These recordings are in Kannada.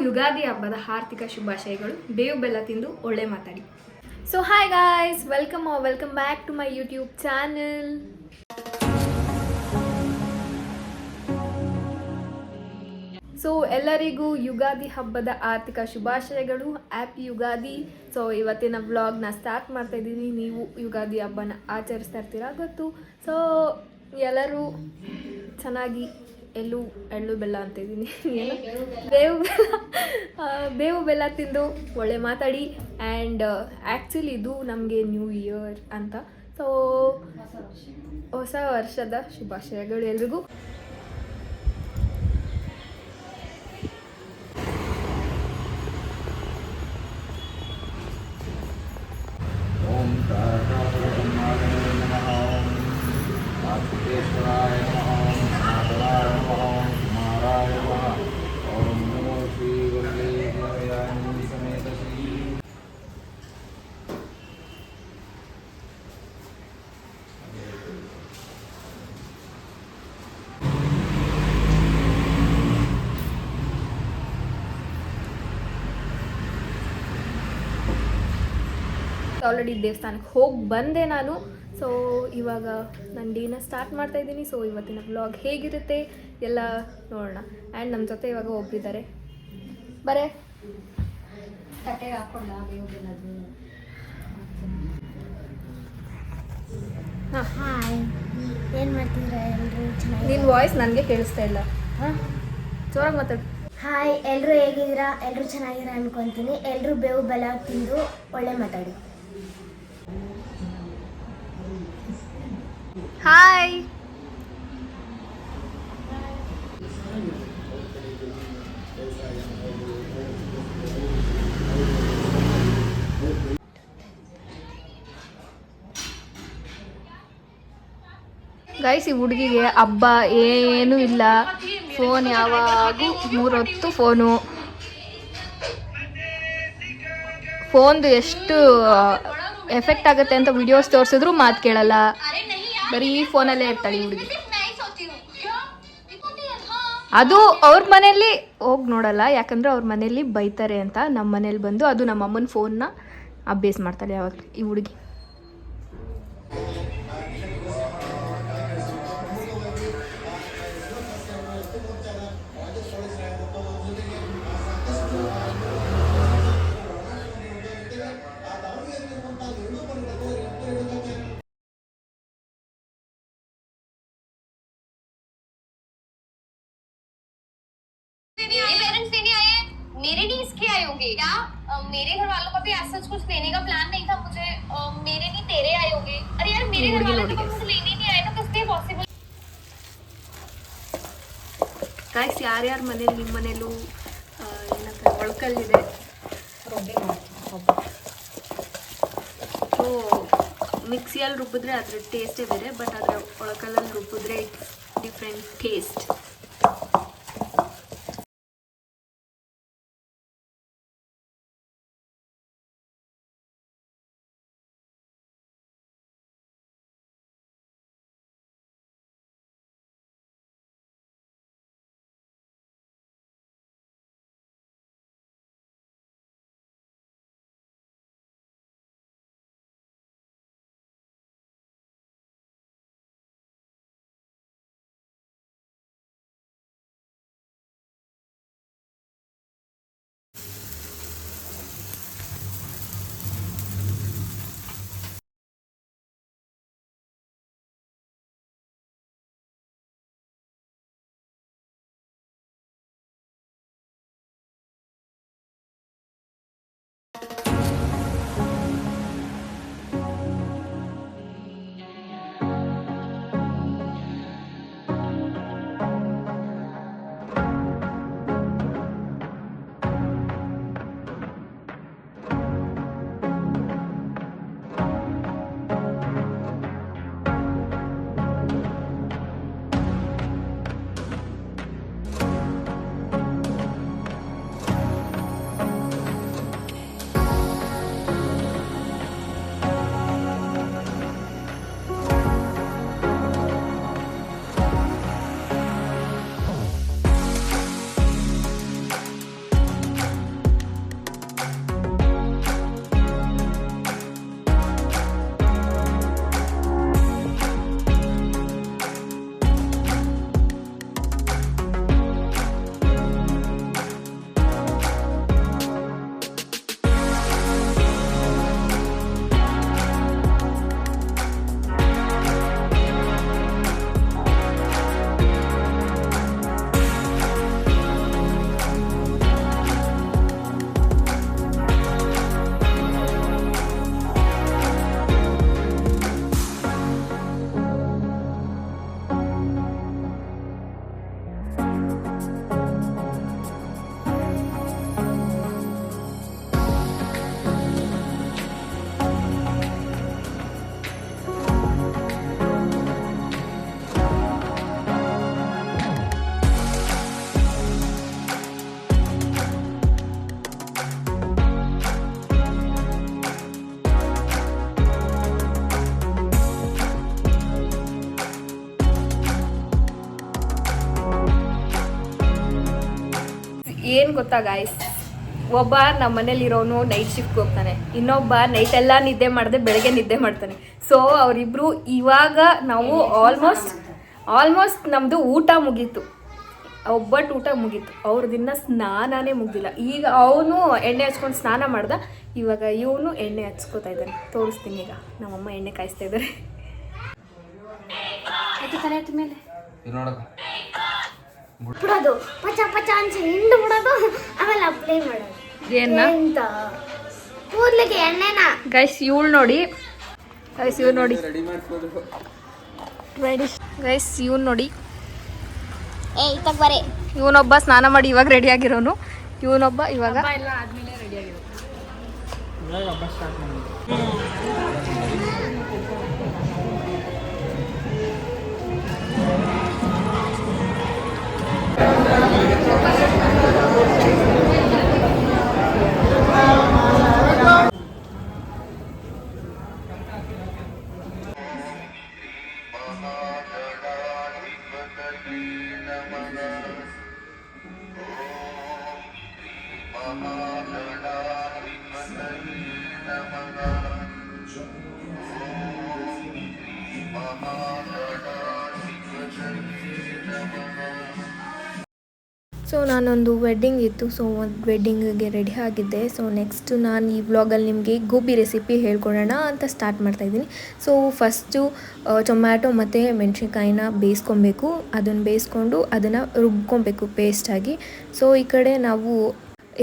ಯುಗಾದಿ ಹಬ್ಬದ ಆರ್ಥಿಕ ಶುಭಾಶಯಗಳು. ಬೇವು ಬೆಲ್ಲ ತಿಂದು ಒಳ್ಳೆ ಮಾತಾಡಿ. So hi guys, welcome back to my YouTube channel. So ಎಲ್ಲರಿಗೂ ಯುಗಾದಿ ಹಬ್ಬದ ಆರ್ಥಿಕ ಶುಭಾಶಯಗಳು. ಹ್ಯಾಪಿ ಯುಗಾದಿ. ಸೊ ಇವತ್ತಿನ ವ್ಲಾಗ್ನ ಸ್ಟಾರ್ಟ್ ಮಾಡ್ತಾ ಇದ್ದೀನಿ. ನೀವು ಯುಗಾದಿ ಹಬ್ಬನ ಆಚರಿಸ್ತಾ ಇರ್ತೀರಾ ಗೊತ್ತು. ಸೊ ಎಲ್ಲರೂ ಚೆನ್ನಾಗಿ ಎಳ್ಳು ಬೆಲ್ಲ ಅಂತ ಇದ್ದೀನಿ, ಬೇವು ಬೆಲ್ಲ ತಿಂದು ಒಳ್ಳೆ ಮಾತಾಡಿ. ಆ್ಯಂಡ್ ಆ್ಯಕ್ಚುಲಿ ಇದು ನಮಗೆ ನ್ಯೂ ಇಯರ್ ಅಂತ. ಸೊ ಹೊಸ ವರ್ಷದ ಶುಭಾಶಯಗಳು ಎಲ್ರಿಗೂ. ಆಲ್ರೆಡಿ ದೇವಸ್ಥಾನಕ್ಕೆ ಹೋಗಿ ಬಂದೆ ನಾನು. ಸೊ ಇವಾಗ ನಾನು ಡೇನ ಸ್ಟಾರ್ಟ್ ಮಾಡ್ತಾ ಇದ್ದೀನಿ. ಸೊ ಇವತ್ತಿನ ವ್ಲಾಗ್ ಹೇಗಿರುತ್ತೆ ಎಲ್ಲ ನೋಡೋಣ. ಆ್ಯಂಡ್ ನಮ್ಮ ಜೊತೆ ಇವಾಗ ಒಬ್ಬರಿದ್ದಾರೆ, ಬರೇ ತಟ್ಟೆಗೆ ಹಾಕ್ಕೊಂಡ ಹಾಯ್, ಏನು ಮಾಡ್ತಿದ್ದೀರಾ ಎಲ್ಲರೂ? ನಿನ್ನ ವಾಯ್ಸ್ ನನಗೆ ಕೇಳಿಸ್ತಾ ಇಲ್ಲ, ಜೋರಾಗಿ ಮಾತಾಡು. ಹಾಯ್, ಎಲ್ಲರೂ ಹೇಗಿದ್ದೀರಾ? ಎಲ್ಲರೂ ಚೆನ್ನಾಗಿದ್ದೀರಾ ಅನ್ಕೊತೀನಿ. ಎಲ್ಲರೂ ಬೇವು ಬೆಲ್ಲ ತಿಂದು ಒಳ್ಳೆ ಮಾತಾಡಿ. ಹಾಯ್, ಗೈಸ್, ಈ ಹುಡುಗಿಗೆ ಹಬ್ಬ ಏನೂ ಇಲ್ಲ. ಫೋನ್ ಯಾವಾಗೂ 3 ಹೊತ್ತು ಫೋನ್ದು ಎಷ್ಟು ಎಫೆಕ್ಟ್ ಆಗುತ್ತೆ ಅಂತ ವಿಡಿಯೋಸ್ ತೋರಿಸಿದ್ರು ಮಾತು ಕೇಳಲ್ಲ. ಬರೀ ಫೋನಲ್ಲೇ ಇರ್ತಾಳೆ ಈ ಹುಡುಗಿ. ಅದು ಅವ್ರ ಮನೆಯಲ್ಲಿ ಹೋಗಿ ನೋಡಲ್ಲ, ಯಾಕಂದ್ರೆ ಅವ್ರ ಮನೆಯಲ್ಲಿ ಬೈತಾರೆ ಅಂತ. ನಮ್ಮ ಮನೇಲಿ ಬಂದು ಅದು ನಮ್ಮ ಅಮ್ಮನ ಫೋನ್ನ ಅಭ್ಯಾಸ ಮಾಡ್ತಾಳೆ ಯಾವಾಗಲೂ ಈ ಹುಡುಗಿ. मेरे नहीं इसके आए होंगे क्या? मेरे घर वालों का भी ऐसा कुछ लेने का प्लान नहीं था मुझे. मेरे नहीं तेरे आए होंगे. अरे यार, मेरे घर वाले तो मुझे लेने नहीं आए, तो किसके पॉसिबल? ಗಾಯ್ಸ್, ಯಾರ್ಯಾರ ಮನೇಲಿ ನಿಮ್ಮ ಮನೇಲೂ ಏನಂತ ಒಳ್ಕಲ್ಲಿದೆ, ಸೊ ಮಿಕ್ಸಿಯಲ್ಲಿ ರುಬ್ಬಿದ್ರೆ ಅದ್ರ ಟೇಸ್ಟೇ ಬೇರೆ, ಬಟ್ ಅದರ ಒಳ್ಕಲ್ಲಲ್ಲಿ ರುಬ್ಬಿದ್ರೆ ಇಟ್ಸ್ ಡಿಫ್ರೆಂಟ್ ಟೇಸ್ಟ್. ಏನು ಗೊತ್ತಾ ಗಾಯ್ಸ್, ಒಬ್ಬ ನಮ್ಮ ಮನೇಲಿರೋನು ನೈಟ್ ಶಿಫ್ಟ್ಗೆ ಹೋಗ್ತಾನೆ, ಇನ್ನೊಬ್ಬ ನೈಟ್ ಎಲ್ಲ ನಿದ್ದೆ ಮಾಡದೆ ಬೆಳಗ್ಗೆ ನಿದ್ದೆ ಮಾಡ್ತಾನೆ. ಸೊ ಅವರಿಬ್ರು ಇವಾಗ ನಾವು ಆಲ್ಮೋಸ್ಟ್ ನಮ್ಮದು ಊಟ ಮುಗೀತು, ಒಬ್ಬಟ್ಟು ಊಟ ಮುಗೀತು, ಅವ್ರದಿನ್ನ ಸ್ನಾನನೇ ಮುಗ್ದಿಲ್ಲ. ಈಗ ಅವನು ಎಣ್ಣೆ ಹಚ್ಕೊಂಡು ಸ್ನಾನ ಮಾಡ್ದ, ಇವಾಗ ಇವನು ಎಣ್ಣೆ ಹಚ್ಕೋತಾ ಇದ್ದಾನೆ. ತೋರಿಸ್ತೀನಿ ಈಗ. ನಮ್ಮಮ್ಮ ಎಣ್ಣೆ ಕಾಯಿಸ್ತಾ ಇದ್ದಾರೆ. ಮೇಲೆ ಬಿಡೋದು ಪಚ ಪಚ ಅನ್ಸಿ ಹಿಂಡು ಬಿಡೋದು, ಆಮೇಲೆ ಅಪ್ಲೈ ಮಾಡೋದು. ಏನ ಎಂತ ಕೂದ್ಲಿಗೆ ಎಣ್ಣೆನ. ಗೈಸ್ ಇವ್ಳು ನೋಡಿ, ಗೈಸ್ ಇವ್ರು ನೋಡಿ, ಗೈಸ್ ಇವ್ನು ನೋಡಿ, ಇತ್ತಕ್ಕೆ ಬರೇ ಇವನೊಬ್ಬ ಸ್ನಾನ ಮಾಡಿ ಇವಾಗ ರೆಡಿ ಆಗಿರೋನು, ಇವನೊಬ್ಬ ಇವಾಗ ಸೊ ನಾನೊಂದು ವೆಡ್ಡಿಂಗ್ ಇತ್ತು, ಸೊ ಒಂದು ವೆಡ್ಡಿಂಗಿಗೆ ರೆಡಿ ಆಗಿದ್ದೆ. ಸೊ ನೆಕ್ಸ್ಟ್ ನಾನು ಈ ವ್ಲಾಗಲ್ಲಿ ನಿಮಗೆ ಗೋಬಿ ರೆಸಿಪಿ ಹೇಳ್ಕೊಡೋಣ ಅಂತ ಸ್ಟಾರ್ಟ್ ಮಾಡ್ತಾಯಿದ್ದೀನಿ. ಸೊ ಫಸ್ಟು ಟೊಮ್ಯಾಟೊ ಮತ್ತು ಮೆಣಸಿನ್ಕಾಯಿನ ಬೇಯಿಸ್ಕೊಬೇಕು, ಅದನ್ನು ಬೇಯಿಸ್ಕೊಂಡು ಅದನ್ನು ರುಬ್ಕೊಬೇಕು ಪೇಸ್ಟಾಗಿ. ಸೊ ಈ ಕಡೆ ನಾವು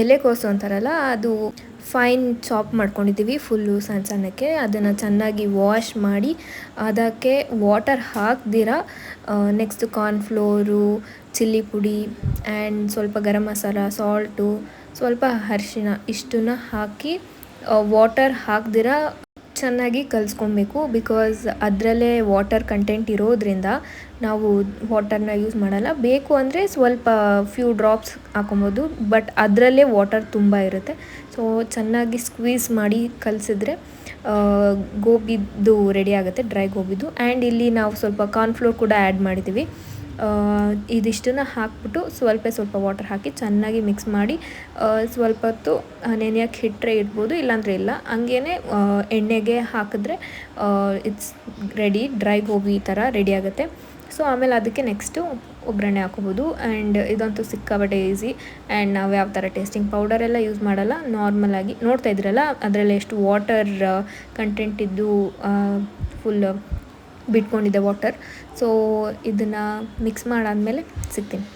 ಎಲೆಕೋಸು ಅಂತಾರಲ್ಲ, ಅದು ಫೈನ್ ಚಾಪ್ ಮಾಡ್ಕೊಂಡಿದ್ದೀವಿ ಫುಲ್ಲು ಸಣ್ಣ ಸಣ್ಣಕ್ಕೆ. ಅದನ್ನು ಚೆನ್ನಾಗಿ ವಾಶ್ ಮಾಡಿ ಅದಕ್ಕೆ ವಾಟರ್ ಹಾಕ್ದಿರ ನೆಕ್ಸ್ಟ್ ಕಾರ್ನ್ಫ್ಲೋರು, ಚಿಲ್ಲಿ ಪುಡಿ ಆ್ಯಂಡ್ ಸ್ವಲ್ಪ ಗರಂ ಮಸಾಲ, ಸಾಲ್ಟು, ಸ್ವಲ್ಪ ಅರಿಶಿಣ ಇಷ್ಟನ್ನ ಹಾಕಿ ವಾಟರ್ ಹಾಕ್ದಿರ ಚೆನ್ನಾಗಿ ಕಲಿಸ್ಕೊಬೇಕು. ಬಿಕಾಸ್ ಅದರಲ್ಲೇ ವಾಟರ್ ಕಂಟೆಂಟ್ ಇರೋದ್ರಿಂದ ನಾವು ವಾಟರ್ನ ಯೂಸ್ ಮಾಡಲ್ಲ. ಬೇಕು ಅಂದರೆ ಸ್ವಲ್ಪ ಫ್ಯೂ ಡ್ರಾಪ್ಸ್ ಹಾಕೊಬೋದು, ಬಟ್ ಅದರಲ್ಲೇ ವಾಟರ್ ತುಂಬ ಇರುತ್ತೆ. ಸೊ ಚೆನ್ನಾಗಿ ಸ್ಕ್ವೀಸ್ ಮಾಡಿ ಕಲಿಸಿದ್ರೆ ಗೋಬಿದು ರೆಡಿ ಆಗುತ್ತೆ, ಡ್ರೈ ಗೋಬಿದು. ಆ್ಯಂಡ್ ಇಲ್ಲಿ ನಾವು ಸ್ವಲ್ಪ ಕಾರ್ನ್ಫ್ಲೋರ್ ಕೂಡ ಆ್ಯಡ್ ಮಾಡಿದ್ದೀವಿ. ಇದಿಷ್ಟನ್ನು ಹಾಕ್ಬಿಟ್ಟು ಸ್ವಲ್ಪ ವಾಟರ್ ಹಾಕಿ ಚೆನ್ನಾಗಿ ಮಿಕ್ಸ್ ಮಾಡಿ ಸ್ವಲ್ಪ ಹೊತ್ತು ನೆನೆಯೋಕ್ಕೆ ಇಟ್ಟರೆ ಇಡ್ಬೋದು, ಇಲ್ಲಾಂದರೆ ಇಲ್ಲ. ಹಂಗೇ ಎಣ್ಣೆಗೆ ಹಾಕಿದ್ರೆ ಇಟ್ಸ್ ರೆಡಿ, ಡ್ರೈ ಗೋಬಿ ಥರ ರೆಡಿ ಆಗುತ್ತೆ. ಸೊ ಆಮೇಲೆ ಅದಕ್ಕೆ ನೆಕ್ಸ್ಟು ಒಗ್ಗರಣೆ ಹಾಕೋಬೋದು. ಆ್ಯಂಡ್ ಇದಂತೂ ಸಿಕ್ಕಾಬಟ್ಟೆ ಈಸಿ. ಆ್ಯಂಡ್ ನಾವು ಯಾವ ಥರ ಟೇಸ್ಟಿಂಗ್ ಪೌಡರ್ ಎಲ್ಲ ಯೂಸ್ ಮಾಡಲ್ಲ, ನಾರ್ಮಲಾಗಿ ನೋಡ್ತಾ ಇದ್ರಲ್ಲ ಅದರಲ್ಲಿ ಎಷ್ಟು ವಾಟರ್ ಕಂಟೆಂಟ್ ಇದ್ದು ಫುಲ್ ಬಿಟ್ಕೊಂಡಿದ್ದೆ ವಾಟರ್. ಸೊ ಇದನ್ನು ಮಿಕ್ಸ್ ಮಾಡಾದಮೇಲೆ ಸಿಗ್ತೀನಿ.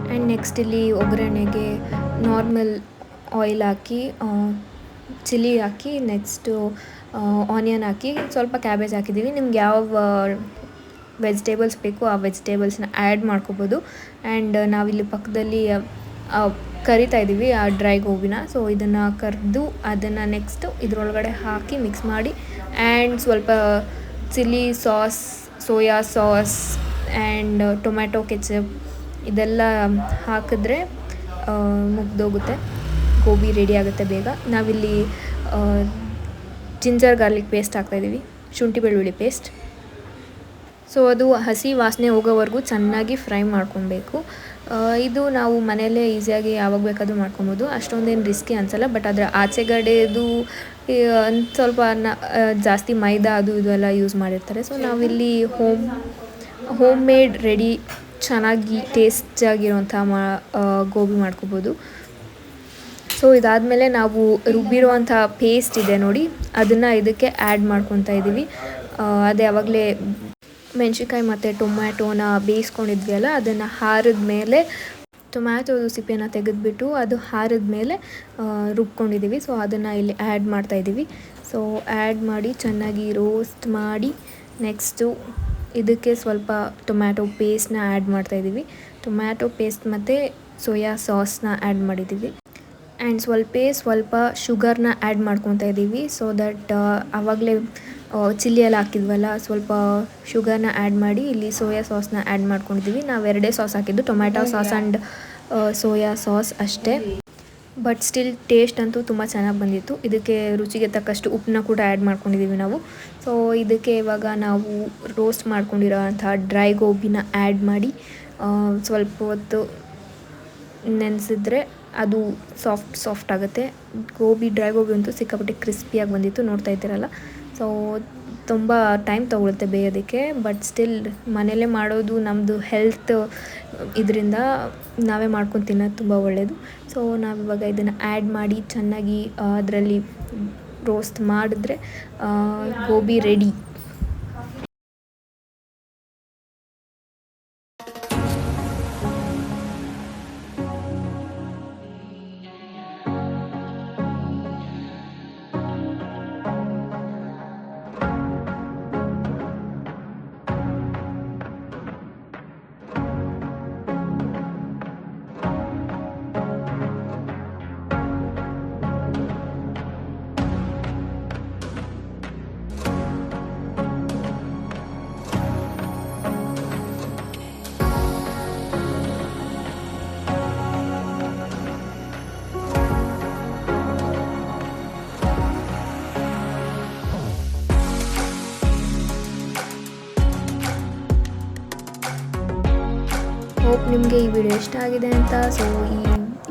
ಆ್ಯಂಡ್ ನೆಕ್ಸ್ಟ್ ಇಲ್ಲಿ ಒಗ್ಗರಣೆಗೆ ನಾರ್ಮಲ್ ಆಯಿಲ್ ಹಾಕಿ, ಚಿಲ್ಲಿ ಹಾಕಿ, ನೆಕ್ಸ್ಟು ಆನಿಯನ್ ಹಾಕಿ, ಸ್ವಲ್ಪ ಕ್ಯಾಬೇಜ್ ಹಾಕಿದ್ದೀವಿ. ನಿಮ್ಗೆ ಯಾವ ವೆಜಿಟೇಬಲ್ಸ್ ಬೇಕು ಆ ವೆಜಿಟೇಬಲ್ಸ್ನ ಆ್ಯಡ್ ಮಾಡ್ಕೋಬೋದು. ಆ್ಯಂಡ್ ನಾವಿಲ್ಲಿ ಪಕ್ಕದಲ್ಲಿ ಕರಿತಾ ಇದ್ದೀವಿ ಆ ಡ್ರೈ ಗೋಬಿನ. ಸೊ ಇದನ್ನು ಕರೆದು ಅದನ್ನು ನೆಕ್ಸ್ಟು ಇದರೊಳಗಡೆ ಹಾಕಿ ಮಿಕ್ಸ್ ಮಾಡಿ, ಆ್ಯಂಡ್ ಸ್ವಲ್ಪ chilli sauce, soya sauce and tomato ketchup ಇದೆಲ್ಲ ಹಾಕಿದ್ರೆ ಮುಗ್ದೋಗುತ್ತೆ, ಗೋಬಿ ರೆಡಿ ಆಗುತ್ತೆ ಬೇಗ. ನಾವಿಲ್ಲಿ ಜಿಂಜರ್ ಗಾರ್ಲಿಕ್ ಪೇಸ್ಟ್ ಹಾಕ್ತಾಯಿದ್ದೀವಿ, ಶುಂಠಿ ಬೆಳ್ಳುಳ್ಳಿ ಪೇಸ್ಟ್. ಸೊ ಅದು ಹಸಿ ವಾಸನೆ ಹೋಗೋವರೆಗೂ ಚೆನ್ನಾಗಿ ಫ್ರೈ ಮಾಡ್ಕೊಬೇಕು. ಇದು ನಾವು ಮನೆಯಲ್ಲೇ ಈಸಿಯಾಗಿ ಯಾವಾಗ ಬೇಕಾದರೂ ಮಾಡ್ಕೊಬೋದು, ಅಷ್ಟೊಂದೇನು ರಿಸ್ಕಿ ಅನಿಸಲ್ಲ. ಬಟ್ ಅದರ ಆಚೆಗಡೆದು ಸ್ವಲ್ಪ ಜಾಸ್ತಿ ಮೈದಾ ಅದು ಇದು ಎಲ್ಲ ಯೂಸ್ ಮಾಡಿರ್ತಾರೆ. ಸೊ ನಾವಿಲ್ಲಿ ಹೋಮ್ ಮೇಡ್ ರೆಡಿ ಚೆನ್ನಾಗಿ ಟೇಸ್ಟಿಯಾಗಿರೋಂಥ ಗೋಬಿ ಮಾಡ್ಕೊಬೋದು. ಸೊ ಇದಾದಮೇಲೆ ನಾವು ರುಬ್ಬಿರುವಂಥ ಪೇಸ್ಟ್ ಇದೆ ನೋಡಿ, ಅದನ್ನು ಇದಕ್ಕೆ ಆ್ಯಡ್ ಮಾಡ್ಕೊತಾ ಇದ್ದೀವಿ. ಅದೇ ಆವಾಗಲೇ ಮೆಣಸಿನ್ಕಾಯಿ ಮತ್ತು ಟೊಮ್ಯಾಟೋನ ಬೇಯಿಸ್ಕೊಂಡಿದ್ವಿ ಅಲ್ಲ, ಅದನ್ನು ಹಾರಿದ ಮೇಲೆ ಟೊಮ್ಯಾಟೋದು ಸಿಪ್ಪೆನ ತೆಗೆದುಬಿಟ್ಟು ಅದು ಹಾರಿದ ಮೇಲೆ ರುಬ್ಕೊಂಡಿದ್ದೀವಿ. ಸೊ ಅದನ್ನು ಇಲ್ಲಿ ಆ್ಯಡ್ ಮಾಡ್ತಾಯಿದ್ದೀವಿ. ಸೊ ಆ್ಯಡ್ ಮಾಡಿ ಚೆನ್ನಾಗಿ ರೋಸ್ಟ್ ಮಾಡಿ ನೆಕ್ಸ್ಟು ಇದಕ್ಕೆ ಸ್ವಲ್ಪ ಟೊಮ್ಯಾಟೊ ಪೇಸ್ಟ್ನ ಆ್ಯಡ್ ಮಾಡ್ತಾಯಿದ್ದೀವಿ. ಟೊಮ್ಯಾಟೊ ಪೇಸ್ಟ್ ಮತ್ತು ಸೋಯಾ ಸಾಸ್ನ ಆ್ಯಡ್ ಮಾಡಿದ್ದೀವಿ. ಆ್ಯಂಡ್ ಸ್ವಲ್ಪ ಶುಗರ್ನ ಆ್ಯಡ್ ಮಾಡ್ಕೊತಾ ಇದ್ದೀವಿ. ಸೊ ದಟ್ ಆವಾಗಲೇ ಚಿಲ್ಲಿ ಎಲ್ಲ ಹಾಕಿದ್ವಲ್ಲ, ಸ್ವಲ್ಪ ಶುಗರ್ನ ಆ್ಯಡ್ ಮಾಡಿ ಇಲ್ಲಿ ಸೋಯಾ ಸಾಸ್ನ ಆ್ಯಡ್ ಮಾಡ್ಕೊಂಡಿದ್ದೀವಿ. ನಾವು ಎರಡೇ ಸಾಸ್ ಹಾಕಿದ್ದು, tomato sauce and soya sauce ಅಷ್ಟೇ. ಬಟ್ ಸ್ಟಿಲ್ ಟೇಸ್ಟ್ ಅಂತೂ ತುಂಬ ಚೆನ್ನಾಗಿ ಬಂದಿತ್ತು. ಇದಕ್ಕೆ ರುಚಿಗೆ ತಕ್ಕಷ್ಟು ಉಪ್ಪನ್ನ ಕೂಡ ಆ್ಯಡ್ ಮಾಡ್ಕೊಂಡಿದ್ದೀವಿ ನಾವು. ಸೊ ಇದಕ್ಕೆ ಇವಾಗ ನಾವು ರೋಸ್ಟ್ ಮಾಡ್ಕೊಂಡಿರೋ ಅಂತಹ ಡ್ರೈ ಗೋಬಿನ ಆ್ಯಡ್ ಮಾಡಿ ಸ್ವಲ್ಪ ಹೊತ್ತು ನೆನೆಸಿದ್ರೆ ಅದು ಸಾಫ್ಟ್ ಆಗುತ್ತೆ. ಡ್ರೈ ಗೋಬಿ ಅಂತೂ ಸಿಕ್ಕಾಪಟ್ಟೆ ಕ್ರಿಸ್ಪಿಯಾಗಿ ಬಂದಿತ್ತು, ನೋಡ್ತಾ ಇದ್ದೀರಲ್ಲ. ಸೊ ತುಂಬ ಟೈಮ್ ತೊಗೊಳುತ್ತೆ ಬೇಯೋದಕ್ಕೆ, ಬಟ್ ಸ್ಟಿಲ್ ಮನೆಯಲ್ಲೇ ಮಾಡೋದು ನಮ್ಮದು ಹೆಲ್ತ್ ಇದರಿಂದ ನಾವೇ ಮಾಡ್ಕೊಂಡು ತಿನ್ನೋದು ತುಂಬ ಒಳ್ಳೆಯದು. ಸೊ ನಾವಿವಾಗ ಇದನ್ನು ಆ್ಯಡ್ ಮಾಡಿ ಚೆನ್ನಾಗಿ ಅದರಲ್ಲಿ ರೋಸ್ಟ್ ಮಾಡಿದ್ರೆ ಗೋಬಿ ರೆಡಿ. ಹೋಪ್ ನಿಮಗೆ ಈ ವಿಡಿಯೋ ಇಷ್ಟ ಆಗಿದೆ ಅಂತ. ಸೊ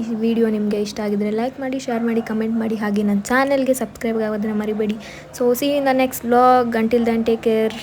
ಈ ವಿಡಿಯೋ ನಿಮಗೆ ಇಷ್ಟ ಆಗಿದ್ರೆ ಲೈಕ್ ಮಾಡಿ, ಶೇರ್ ಮಾಡಿ, ಕಮೆಂಟ್ ಮಾಡಿ, ಹಾಗೆ ನನ್ನ ಚಾನಲ್ಗೆ ಸಬ್ಸ್ಕ್ರೈಬ್ ಆಗೋದನ್ನು ಮರಿಬೇಡಿ. So see in the next vlog. Until then take care.